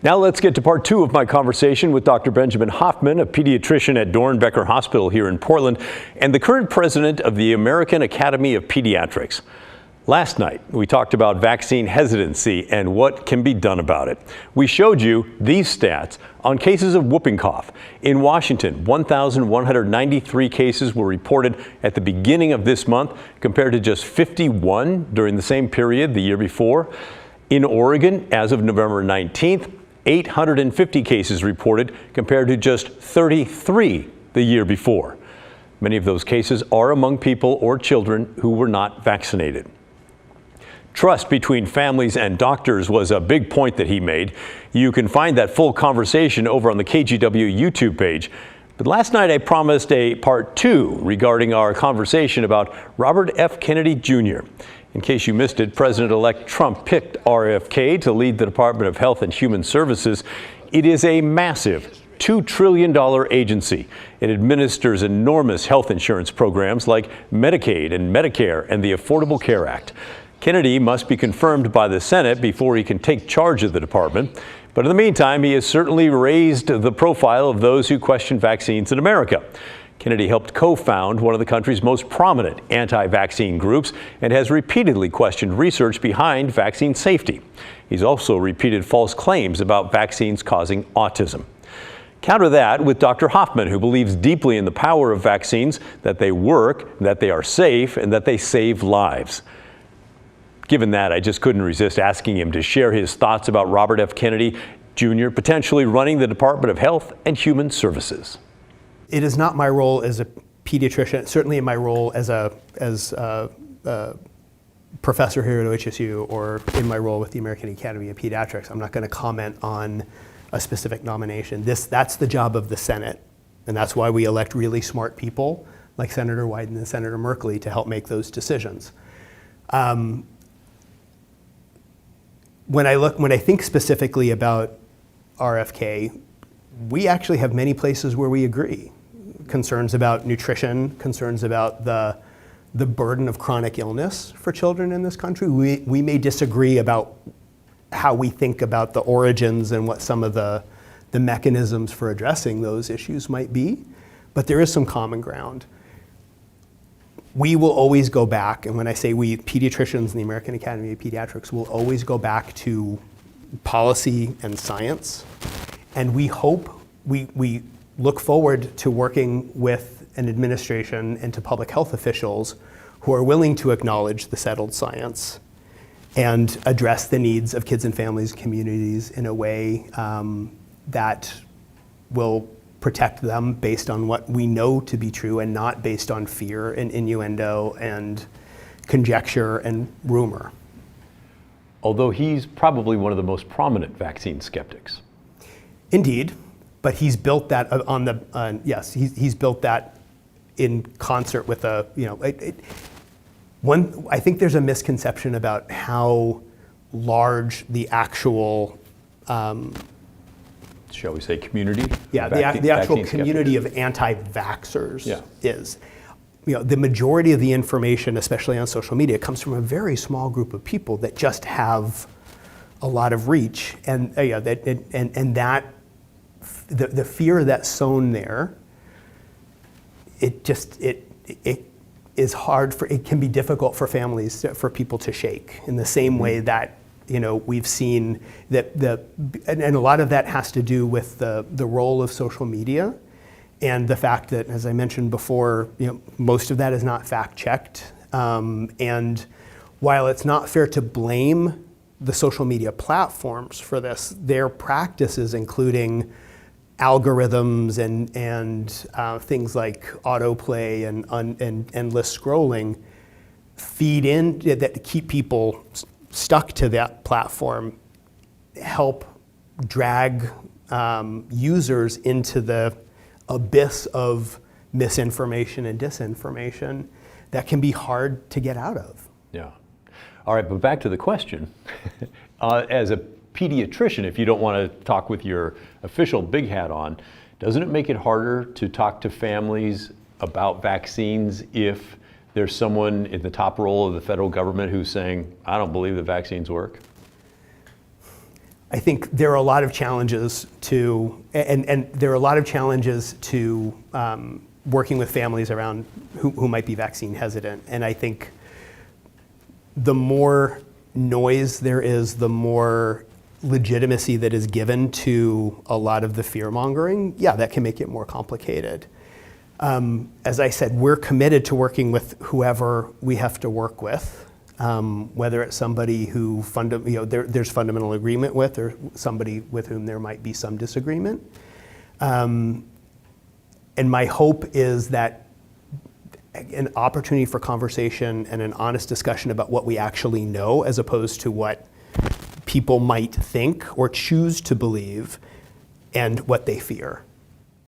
Now let's get to part two of my conversation with Dr. Benjamin Hoffman, a pediatrician at Doernbecher Hospital here in Portland, and the current president of the American Academy of Pediatrics. Last night, we talked about vaccine hesitancy and what can be done about it. We showed you these stats on cases of whooping cough. In Washington, 1,193 cases were reported at the beginning of this month, compared to just 51 during the same period the year before. In Oregon, as of November 19th, 850 cases reported, compared to just 33 the year before. Many of those cases are among people or children who were not vaccinated. Trust between families and doctors was a big point that he made. You can find that full conversation over on the KGW YouTube page. But last night I promised a part two regarding our conversation about Robert F. Kennedy Jr. In case you missed it, President-elect Trump picked RFK to lead the Department of Health and Human Services. It is a massive $2 trillion agency. It administers enormous health insurance programs like Medicaid and Medicare and the Affordable Care Act. Kennedy must be confirmed by the Senate before he can take charge of the department. But in the meantime, he has certainly raised the profile of those who question vaccines in America. Kennedy helped co-found one of the country's most prominent anti-vaccine groups and has repeatedly questioned research behind vaccine safety. He's also repeated false claims about vaccines causing autism. Counter that with Dr. Hoffman, who believes deeply in the power of vaccines, that they work, that they are safe, and that they save lives. Given that, I just couldn't resist asking him to share his thoughts about Robert F. Kennedy Jr. potentially running the Department of Health and Human Services. It is not my role as a pediatrician, certainly in my role as a professor here at OHSU or in my role with the American Academy of Pediatrics. I'm not going to comment on a specific nomination. That's the job of the Senate, and that's why we elect really smart people like Senator Wyden and Senator Merkley to help make those decisions. When I think specifically about RFK, we actually have many places where we agree. Concerns about nutrition, concerns about the burden of chronic illness for children in this country. We may disagree about how we think about the origins and what some of the mechanisms for addressing those issues might be, but there is some common ground. We will always go back, and when I say we, pediatricians in the American Academy of Pediatrics will always go back to policy and science. And we hope, we look forward to working with an administration and to public health officials who are willing to acknowledge the settled science and address the needs of kids and families, communities in a way that will protect them based on what we know to be true and not based on fear and innuendo and conjecture and rumor. Although he's probably one of the most prominent vaccine skeptics. Indeed, but he's built that on the, yes, he's built that in concert with a, I think there's a misconception about how large the actual, shall we say, community? Yeah, the actual community of anti-vaxxers is. The majority of the information, especially on social media, comes from a very small group of people that just have a lot of reach, and that the fear that's sown there, it is hard for, it can be difficult for families, for people to shake in the same way that we've seen that and a lot of that has to do with the role of social media and the fact that, as I mentioned before, most of that is not fact-checked. And while it's not fair to blame the social media platforms for this, their practices, including algorithms and things like autoplay and endless scrolling, feed in that keep people stuck to that platform, help drag users into the abyss of misinformation and disinformation that can be hard to get out of. Yeah. All right, but back to the question. As a pediatrician, if you don't want to talk with your official big hat on, doesn't it make it harder to talk to families about vaccines if there's someone in the top role of the federal government who's saying, I don't believe the vaccines work? I think there are a lot of challenges to, and there are a lot of challenges to working with families around who might be vaccine hesitant. And I think the more noise there is, the more legitimacy that is given to a lot of the fear mongering, yeah, that can make it more complicated. As I said, we're committed to working with whoever we have to work with. Whether it's somebody who there's fundamental agreement with, or somebody with whom there might be some disagreement. And my hope is that an opportunity for conversation and an honest discussion about what we actually know, as opposed to what people might think or choose to believe, and what they fear.